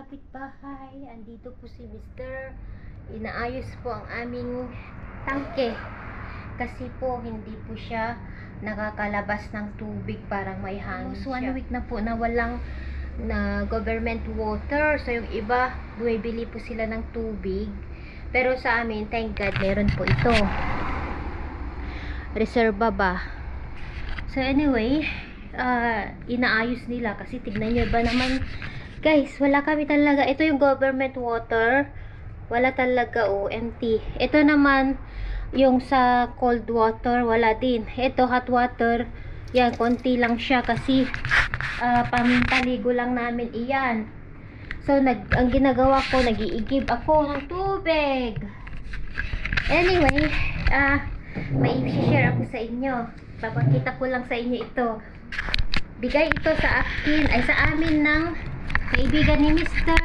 kapitbahay, andito po si Mr. Inaayos po ang aming tangke kasi po hindi po siya nakakalabas ng tubig, parang may hangin siya. 1 week na po na walang na government water, so yung iba bumibili po sila ng tubig, pero sa amin thank God meron po ito, reserva ba. So anyway, inaayos nila kasi tignan nyo ba naman guys, wala kami talaga. Ito yung government water, wala talaga, empty. Ito naman yung sa cold water, wala din. Ito hot water, yan, konti lang siya kasi pampaligo lang namin iyan. So ang ginagawa ko, nag-iigib ako ng tubig. Anyway, may i-share ako sa inyo. Papakita ko lang sa inyo ito. Bigay ito sa akin, ay sa amin ng kaibigan ni Mr.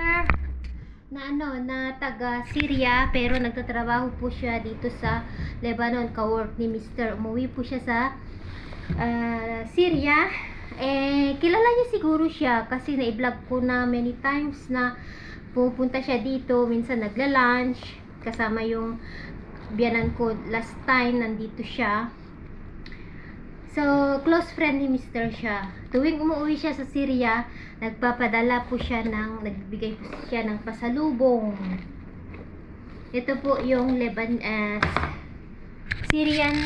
na taga Syria, pero nagtatrabaho po siya dito sa Lebanon, ka-work ni Mr. Umuwi po siya sa Syria. Kilala niya siguro siya kasi na-vlog ko na many times na pupunta siya dito, minsan nagla-lunch kasama yung biyanan ko. Last time nandito siya. So, close friend ni Mr. siya. Tuwing umuwi siya sa Syria, nagpapadala po siya nagbibigay po siya ng pasalubong. Ito po yung Syrian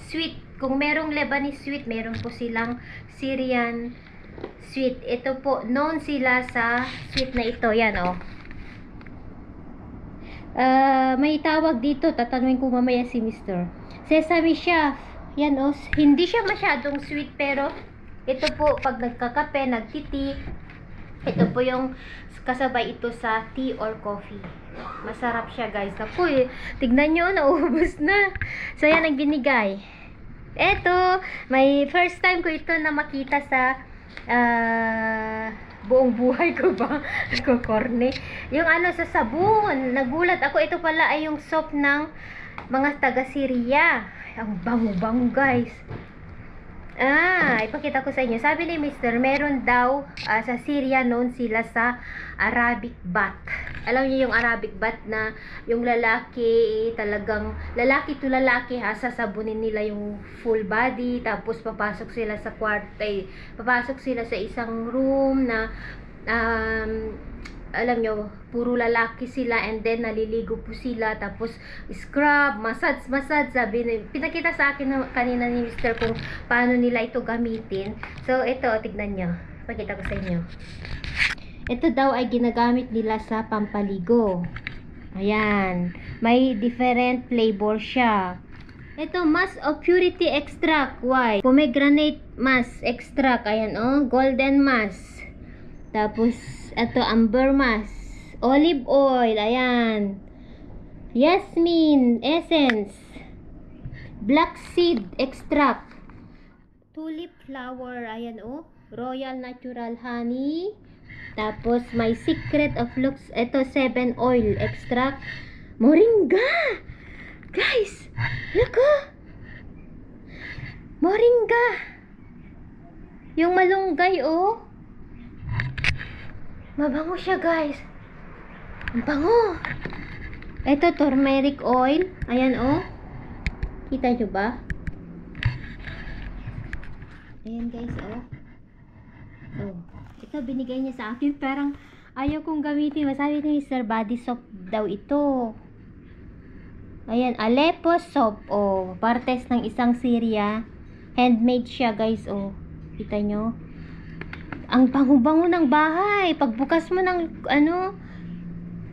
sweet. Kung merong Lebanese sweet, meron po silang Syrian sweet. Ito po, known sila sa sweet na ito. Yan, may tawag dito, tatanungin ko mamaya si Mr. Sesame siya. Yan, hindi siya masyadong sweet, pero ito po pag nagkakape, nagtiti, ito po yung kasabay ito sa tea or coffee. Masarap siya guys. Ako tignan nyo, naubos na. So yan ang binigay. Ito, may first time ko ito na makita sa buong buhay ko ba. Kukorne. Yung sa sabon, nagulat ako. Ito pala ay yung soap ng mga taga Syria. Ang bango-bango guys. Ipakita ko sa inyo. Sabi ni Mr. meron daw sa Syria, known sila sa Arabic bath. Alam niyo yung Arabic bath na yung lalaki, talagang lalaki to lalaki sasabunin nila yung full body, tapos papasok sila sa papasok sila sa isang room na alam nyo, puro lalaki sila, and then naliligo po sila, tapos scrub, massage, pinakita sa akin kanina ni Mr. kung paano nila ito gamitin. So ito, tignan nyo, pakita ko sa inyo. Ito daw ay ginagamit nila sa pampaligo. Ayan, may different flavor siya. Ito, mask of purity extract. Why? Pomegranate mask extract. Ayan, golden mask. Tapos ito, amber mask, olive oil, ayan, jasmine essence, black seed extract, tulip flower, ayan, royal natural honey. Tapos may secret of lux, ito 7 oil extract, moringa guys, nako, moringa, yung malunggay, mabango siya guys. Ang bango. Ito, turmeric oil. Ayan, kita nyo ba? Ayan guys, ito binigay niya sa akin. Parang ayaw kong gamitin. Masabi ni Mr. Body soap daw ito. Ayan, Aleppo soap. Partes ng isang Syria. Handmade siya guys. Kita nyo? Ang bango-bango ng bahay. Pagbukas mo ng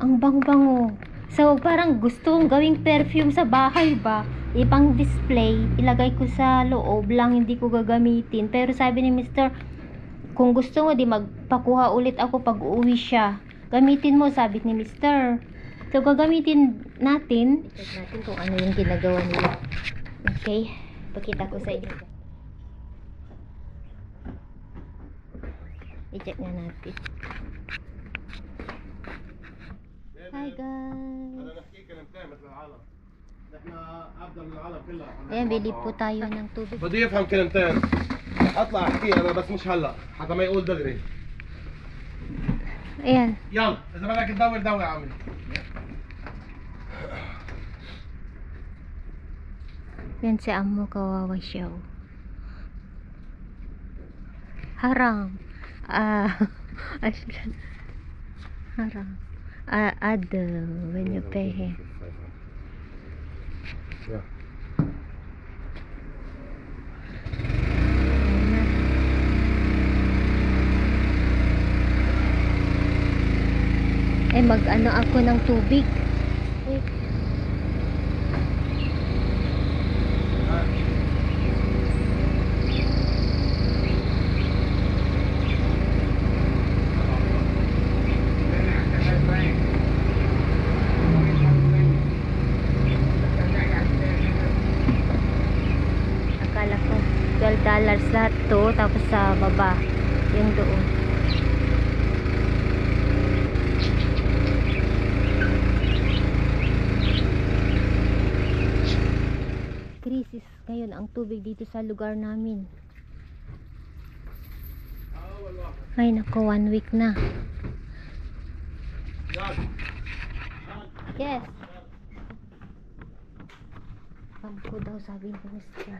ang bango-bango. So parang gusto kong gawing perfume sa bahay ba, ipang display, ilagay ko sa loob lang, hindi ko gagamitin. Pero sabi ni Mr. kung gusto mo, di magpakuha ulit ako pag uuwi siya, gamitin mo, sabi ni Mr. So gagamitin natin. Check natin kung ano yung ginagawa nila. Okay, pakita ko sa inyo. I-check na natin. Hi guys. Ayan, bili po tayo ng tubig. بده يفهم كلمتين. اطلع احكي انا بس مش هلا حتى ما يقول دغري. Ayan. يلا اذا بدك تدور دور عمي. Yan si Amo, kawawa siya. Oh. Haram. Aslan. Haram. Add when you pay him. Yeah. Eh, mag-ano ako ng tubig. Wait. Akala ko $12 lahat to, tapos sa baba yung doon. Krisis ngayon ang tubig dito sa lugar namin. Ay nako, 1 week na. Yes. Pampo daw, sabi ni Mr.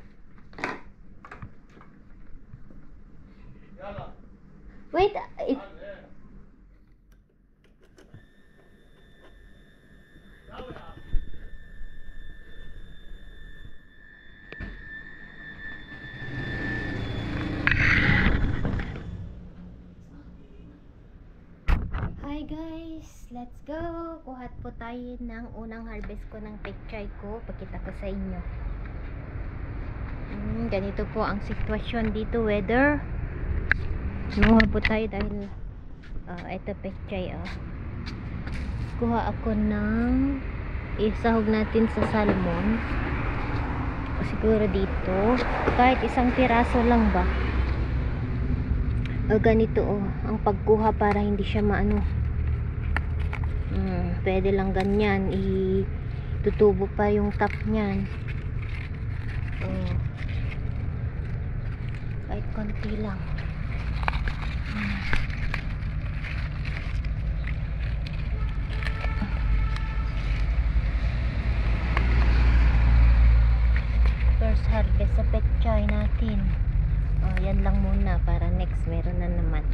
Wait, hi guys, let's go. Kuhat po tayo ng unang harvest ko ng pechay ko. Pakita ko sa inyo. Ganito po ang sitwasyon dito, weather. Nuha po tayo dahil ito pechay. Kuha ako ng isahog natin sa salmon. Siguro dito kahit isang piraso lang ba. Ganito ang pagkuha para hindi siya maano. Pwede lang ganyan, itutubo pa yung top niyan. Kahit konti lang. First harvest sa pechay natin. Yan lang muna para next meron na naman.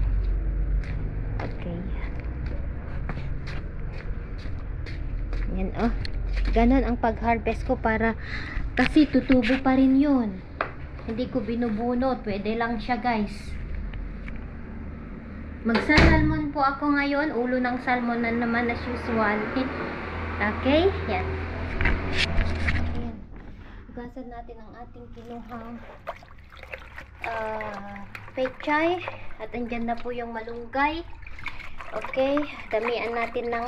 Okay. Yan ganon ang pag-harvest ko para kasi tutubo pa rin yun. Hindi ko binubunot. Pwede lang siya guys. Magsasalmon po ako ngayon. Ulo ng salmon na naman as usual. Okay? Yan. Ayan. Hugasan natin ang ating kinuhang pechay. At andyan na po yung malunggay. Okay. Damian natin ng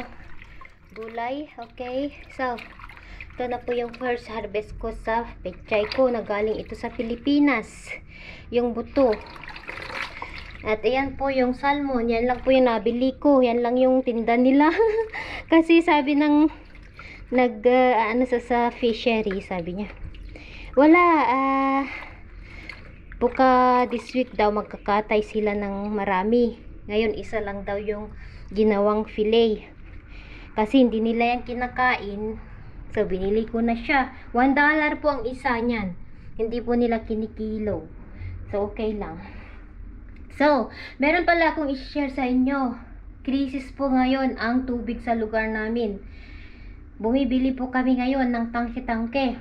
gulay. Okay. So, ito na po yung first harvest ko sa pechay ko. Nagaling ito sa Pilipinas. Yung buto. At ayan po yung salmon. Yan lang po yung nabili ko. Yan lang yung tinda nila. Kasi sabi ng sa fishery, sabi niya. Wala. Buka this week daw magkakatay sila ng marami. Ngayon isa lang daw yung ginawang fillet. Kasi hindi nila yan kinakain. So, binili ko na siya. $1 po ang isa niyan. Hindi po nila kinikilo. So, okay lang. So, meron pala akong i-share sa inyo. Krisis po ngayon ang tubig sa lugar namin. Bumibili po kami ngayon ng tangke-tangke.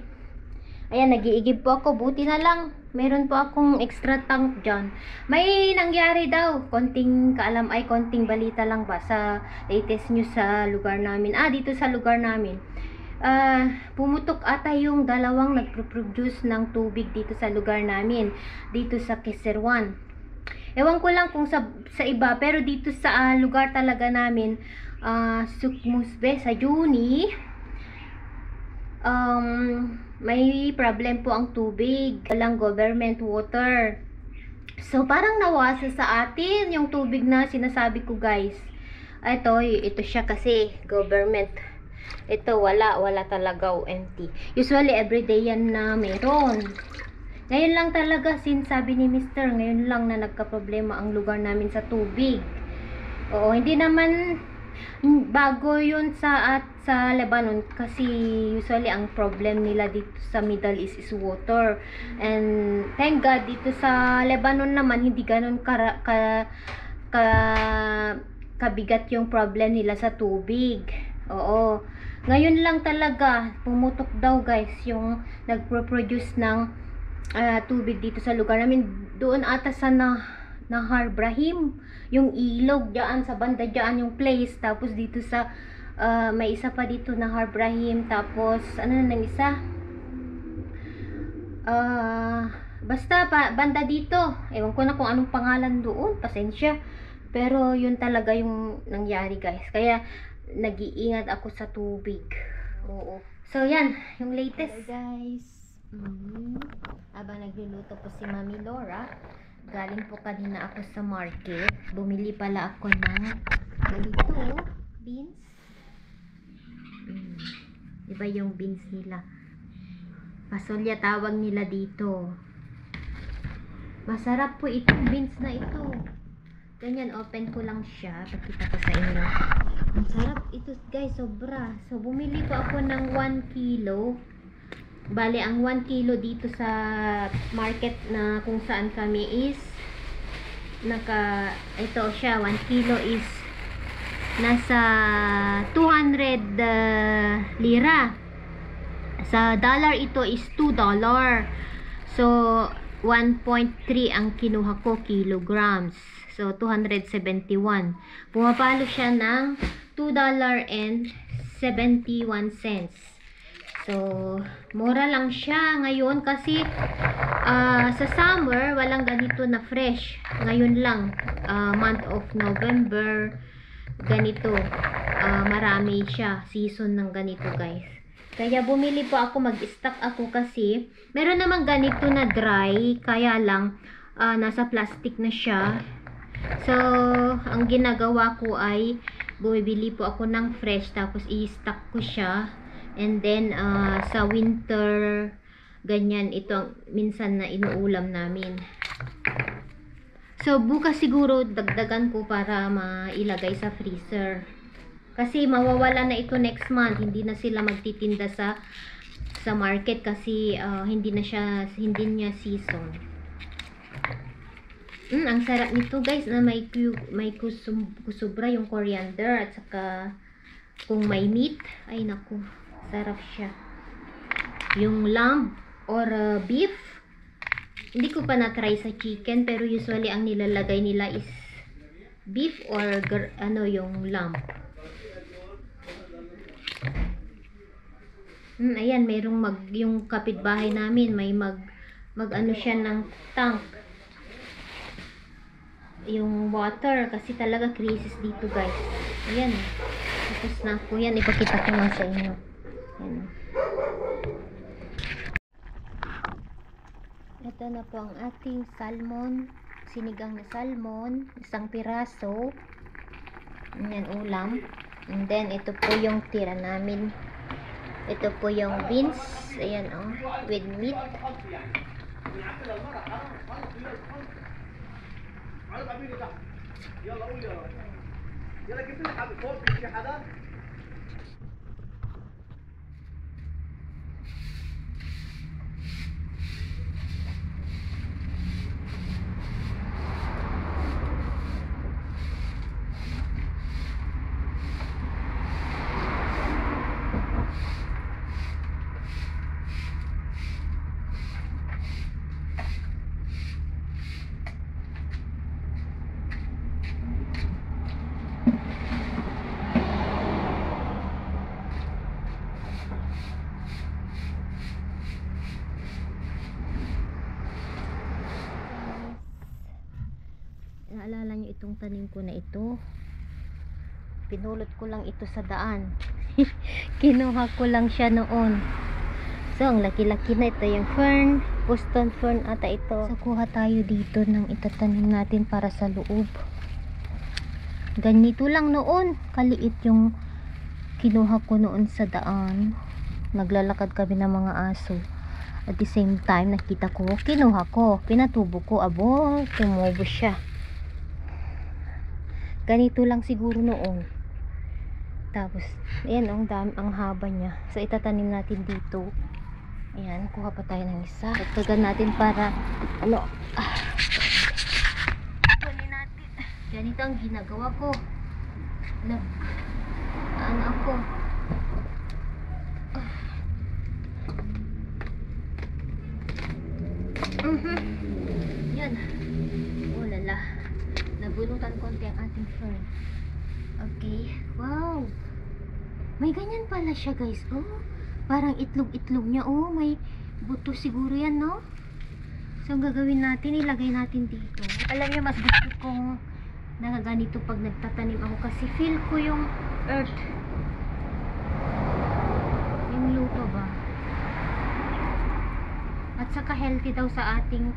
Ayan, nag-iigib po ako. Buti na lang. Meron po akong extra tank dyan. May nangyari daw. Konting balita lang ba sa latest news sa lugar namin. Dito sa lugar namin. Pumutok ata yung dalawang nagproduce ng tubig dito sa lugar namin, dito sa Keserwan. Ewan ko lang kung sa iba, pero dito sa lugar talaga namin, Sukmusbe, sa Juni, may problem po ang tubig, walang government water. So parang nawasa sa atin yung tubig na sinasabi ko guys. Ito siya kasi government. Ito wala talaga, empty. Usually everyday yan na meron. Ngayon lang talaga, sabi ni Mr. ngayon lang na nagka-problema ang lugar namin sa tubig. Oo, hindi naman bago yun sa Lebanon kasi usually ang problem nila dito sa Middle East is water. And thank God dito sa Lebanon naman hindi ganun ka kabigat yung problem nila sa tubig. Oo. Ngayon lang talaga pumutok daw guys yung nagpro-produce ng tubig dito sa lugar namin. Doon ata sa Nahar Brahim, yung ilog diyan sa banda diyan yung place. Tapos dito sa may isa pa dito Nahar Brahim. Tapos ano na ng isa? Basta pa banda dito. Ewan ko na kung anong pangalan doon. Pasensya. Pero yun talaga yung nangyari guys. Kaya nag-iingat ako sa tubig. Oo. So yan, yung latest. Hello guys. Habang nagluluto po si Mami Laura, galing po kanina ako sa market. Bumili pala ako ng ganito, beans. Diba yung beans nila? Pasolya tawag nila dito. Masarap po itong beans na ito. Ganyan, open ko lang siya. Pakita ko sa inyo. Ang sarap ito guys, sobra. So, bumili po ako ng 1 kilo. Bale, ang 1 kilo dito sa market na kung saan kami is ito siya, 1 kilo is nasa 200 lira. Sa dollar ito is $2. So, 1.3 ang kinuha ko kilograms. So, 271. Pumapalo siya ng $2.71. So, mura lang siya ngayon kasi sa summer, walang ganito na fresh. Ngayon lang, month of November, ganito. Marami siya. Season ng ganito guys. Kaya bumili po ako, mag-stock ako kasi meron namang ganito na dry, kaya lang nasa plastic na siya. So, ang ginagawa ko ay bumibili po ako ng fresh tapos i-stock ko siya. And then sa winter ganyan ito minsan na inuulam namin. So, bukas siguro dagdagan ko para mailagay sa freezer. Kasi mawawala na ito next month. Hindi na sila magtitinda sa market kasi hindi niya season. Ang sarap nito guys na may kusubra yung coriander at saka kung may meat, ay naku, sarap siya. Yung lamb or beef, hindi ko pa na-try sa chicken pero usually ang nilalagay nila is beef or yung lamb. Ayan, mayroong yung kapitbahay namin may ano siya ng tank. Yung water kasi talaga crisis dito guys. Ayan. Tapos na ako yan. Ipakita ko lang sa inyo. Ayan. Ito na po ang ating salmon. Sinigang na salmon. Isang piraso. Ayan, ulam. And then, ito po yung tira namin. Ito po yung beans. Ayan, with meat. يلا قول يلا جبت لك على الفوق في حدا Naalala nyo itong tanim ko na ito, pinulot ko lang ito sa daan. Kinuha ko lang siya noon. So ang laki-laki na ito yung fern, Boston fern ata ito. So kuha tayo dito ng itatanim natin para sa loob. Ganito lang noon, kaliit yung kinuha ko noon sa daan. Naglalakad kami ng mga aso. At the same time nakita ko, kinuha ko, pinatubo ko, abo, tumubo siya. Ganito lang siguro noon. Tapos, ayan, ang haba niya. So, itatanim natin dito. Ayan, kuha pa tayo ng isa. Dagdagan natin para, kunin natin. Ganito ang ginagawa ko. Ako. Yan. Oh, lala. Nabunutan konti ang ating fern. Okay. Wow. May ganyan pala siya, guys. Oh, parang itlog-itlog niya. Oh, may buto siguro yan, no? So, ang gagawin natin, ilagay natin dito. Alam niyo, mas gusto kong nakaganito pag nagtatanim ako kasi feel ko yung earth. Yung lupa ba? At saka healthy daw sa ating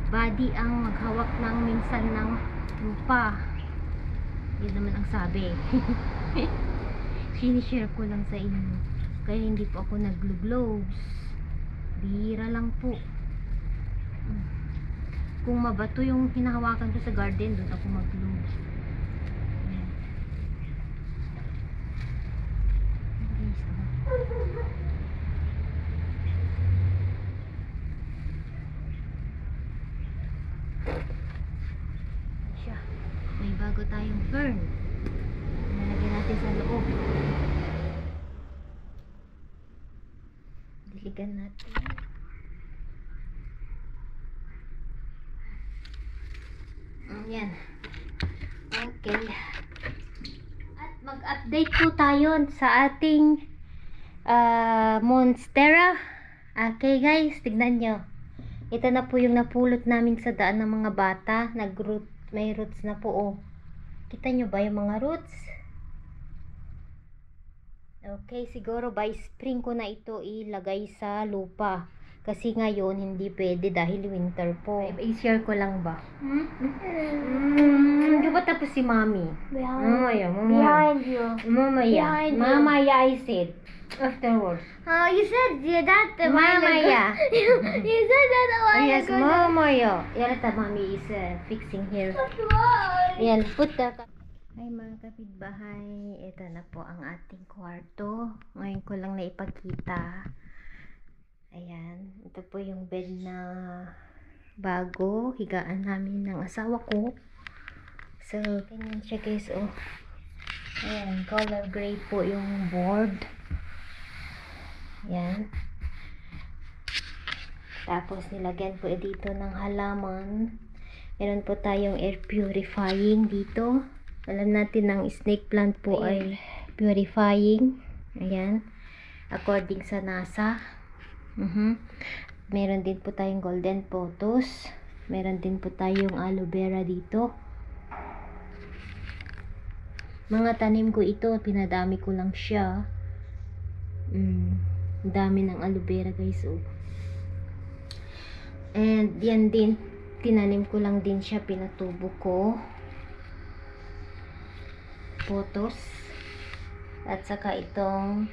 body ang maghawak ng minsan ng lupa. Yun naman ang sabi. Sinishare ko lang sa inyo. Kaya hindi po ako nag-gloves. Bihira lang po. Kung mabato yung hinahawakan ko sa garden, doon ako mag-gloves. Siya. May bago tayong fern. Nalagyan natin sa loob. Diligan natin. Yan. Okay. At mag-update po tayo sa ating monstera. Okay guys, tignan nyo. Ito na po yung napulot namin sa daan ng mga bata. Nag-root, may roots na po. Oh. Kita nyo ba yung mga roots? Okay, siguro by spring ko na ito ilagay sa lupa. Kasi ngayon, hindi pwede dahil winter po. I-share ko lang ba? Di ba tapos si Mami? Mamaya. Behind you. Mamaya. Behind you. Mamaya, I said. Afterwards. You said that a while ago. Mamaya. You said that a while Yes, ago. mamaya. Yarata, Mami is fixing here. Why? Ayan, put the... Ay mga kapitbahay, ito na po ang ating kwarto. Ngayon ko lang naipakita. Ayan, ito po yung bed na bago. Higaan namin ng asawa ko. So, ganyan siya guys, oh. Ayan, color gray po yung board. Ayan. Tapos, nilagyan po dito ng halaman. Meron po tayong air purifying dito. Alam natin ng snake plant po ay purifying. Ayan. According sa NASA. Meron din po tayong golden photos. Meron din po tayong aloe vera dito. Mga tanim ko ito, pinadami ko lang siya. Dami ng aloe vera guys, oh. And yan din, tinanim ko lang din siya, pinatubo ko. Photos. At saka itong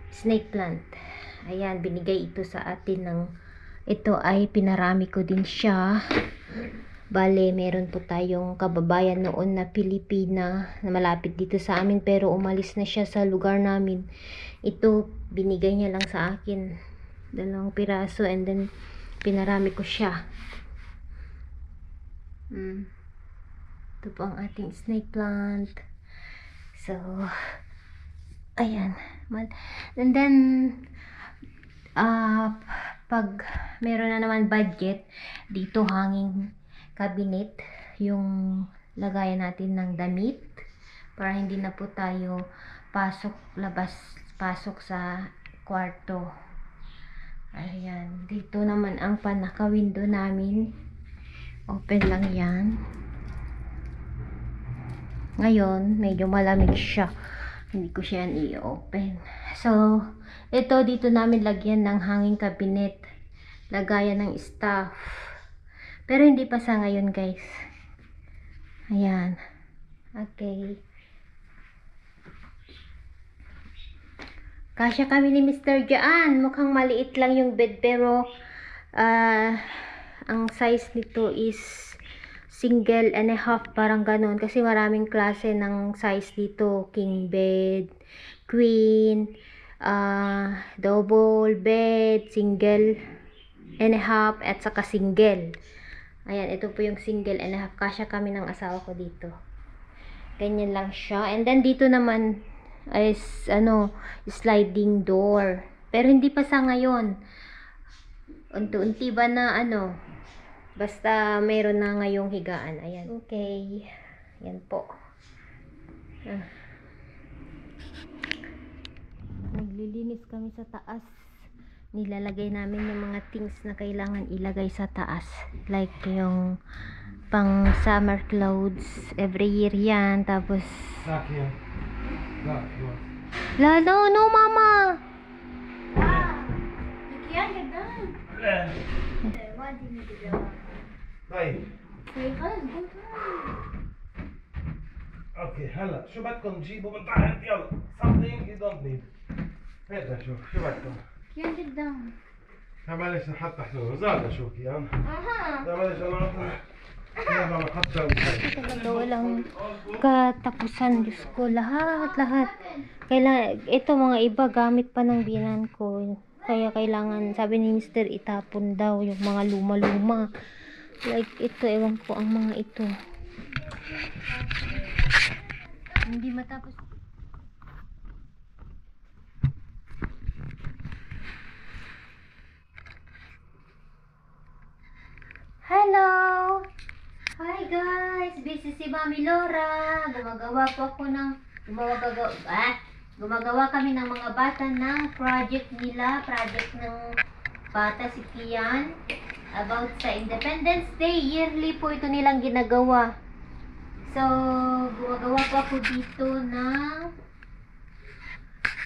snake plant. Ayan, binigay ito sa atin ng, ito ay pinarami ko din siya. Bale, meron po tayong kababayan noon na Pilipina na malapit dito sa amin pero umalis na siya sa lugar namin. Ito, binigay niya lang sa akin. 2 piraso and then pinarami ko siya. Ito po ang ating snake plant. So, ayan. And then, pag meron na naman budget, dito hanging cabinet, yung lagayan natin ng damit para hindi na po tayo pasok, labas, pasok sa kwarto. Ayan. Dito naman ang panaka-window namin. Open lang yan. Ngayon, medyo malamig siya. Hindi ko siya i-open. So, ito dito namin lagyan ng hanging cabinet. Lagayan ng stuff. Pero hindi pa sa ngayon, guys. Ayan. Okay. Kasya kami ni Mr. Jaan. Mukhang maliit lang yung bed pero ang size nito is single and a half, parang ganon. Kasi maraming klase ng size dito. King bed, queen, double bed, single and a half, at saka single. Ayan, ito po yung single and a half. Kasya kami ng asawa ko dito. Ganyan lang siya. And then dito naman is sliding door. Pero hindi pa sa ngayon. Unti-unti ba na basta mayroon na ngayong higaan. Ayan. Okay. Yan po. Naglilinis kami sa taas. Nilalagay namin yung mga things na kailangan ilagay sa taas. Like yung pang summer clothes. Every year yan. Tapos Lalo, no mama. You can't get done. What do you need to do? طيب Okay, خلاص go try. اوكي هلا شو بدكم تجيبوا من تحت يلا something you don't need هيدا شو بدكم Can't get down. معلش نحط حلول زاد شو كيان Uh-huh. معلش انا يلا نحط Talaga walang katapusan. Diyos ko, lahat. Ito mga iba gamit pa ng binan ko. Kaya kailangan, sabi ni Mr. itapon daw yung mga luma-luma. Like ito, ewan ko ang mga ito. Hindi matapos. Hello! Hi guys! Busy si Mami Laura. Gumagawa kami ng mga bata ng project nila. Project ng bata si Kian. About sa Independence Day. Yearly po ito nilang ginagawa. So, gumagawa po ako dito ng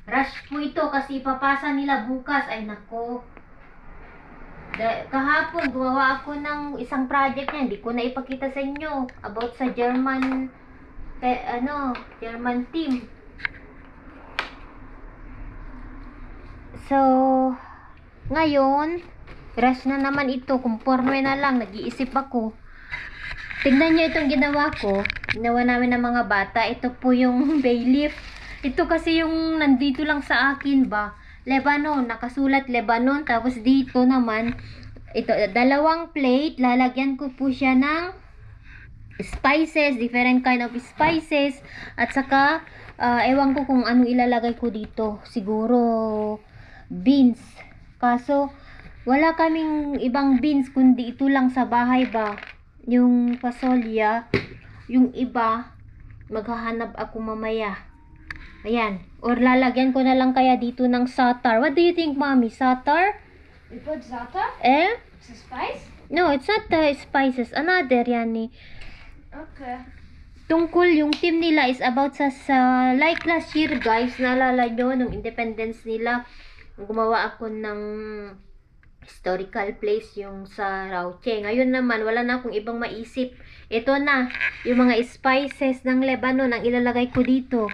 rush po ito kasi ipapasa nila bukas. Ay nako. Kahapon gumawa ako ng isang project niya, hindi ko na ipakita sa inyo about sa German German team. So ngayon rush na naman ito, conforme na lang, nag-iisip ako. Tignan nyo itong ginawa ko, ginawa namin ng mga bata. Ito po yung bayleaf. Ito kasi yung nandito lang sa akin ba, Lebanon, nakasulat Lebanon. Tapos dito naman, ito, dalawang plate, lalagyan ko po siya ng spices, different kind of spices. At saka, ewan ko kung ano ilalagay ko dito. Siguro, beans. Kaso, wala kaming ibang beans, kundi ito lang sa bahay ba. Yung fasolya, yung iba, maghahanap ako mamaya. Ayan. Or lalagyan ko na lang kaya dito ng satar. What do you think, Mommy? Satar? You put za'atar? Eh? It's a spice? No, it's not the spices. Another yan eh. Okay. Tungkol yung team nila is about sa like last year guys, naalala nyo nung independence nila, gumawa ako ng historical place yung sa Rauche. Ngayon naman, wala na akong ibang maisip. Ito na, yung mga spices ng Lebanon ang ilalagay ko dito.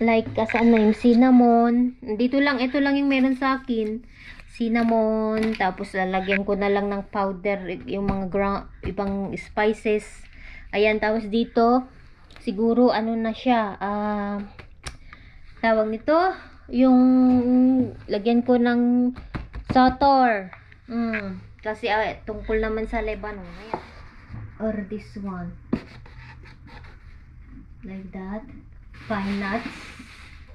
Like, kasaan na yung cinnamon. Dito lang, ito lang yung meron sa akin. Cinnamon, tapos lalagyan ko na lang ng powder, yung mga ibang spices. Ayan, tapos dito, siguro, ano na siya, tawag nito, yung lagyan ko ng satar. Kasi tungkol naman sa Lebanon. Ayan. Or this one. Like that. Pine nuts.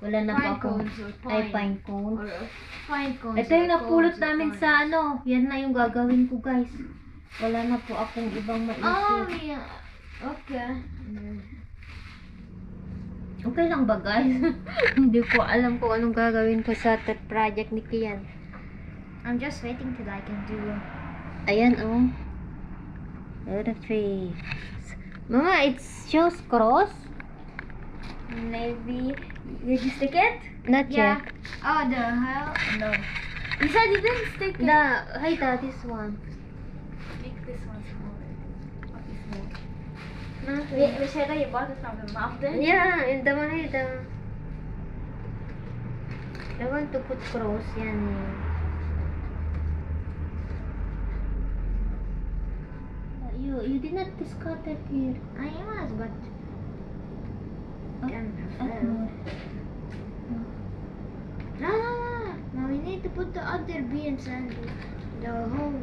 Wala na Pine po ako. cones or Ay, pine. pine cones. Or fine cones. Ito yung napulot namin sa yan na yung gagawin ko guys. Wala na po akong ibang maisip. Oh, yeah. Okay. Okay lang ba guys? Hindi ko alam kung anong gagawin ko sa project ni Kian. I'm just waiting till I can do Ayan oh. The face. Mama, it shows cross. maybe. Did you stick it? Not Yeah. yet. Oh, the hell? No. You said you didn't stick it. This one. Make this one smaller. Okay, small. Nothing. We said that you bought it from the mountain? Yeah, in the one I want to put cross yan eh. You We did not discuss it here. I was, but can At fail. more. No. Now we need to put the other beans and the whole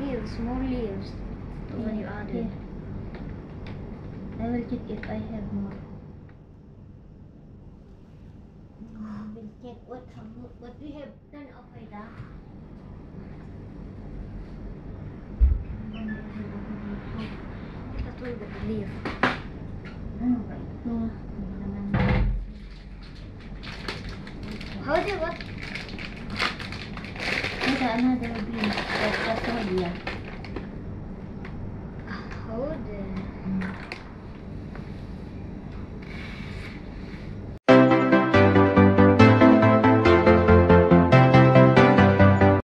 leaves, more leaves. The one you added. I will check if I have more. We'll check what we have done okay na. That will be the leaf. Ano ba ito? Hindi naman. How do what? Ito, another bean. That's all, yeah. How the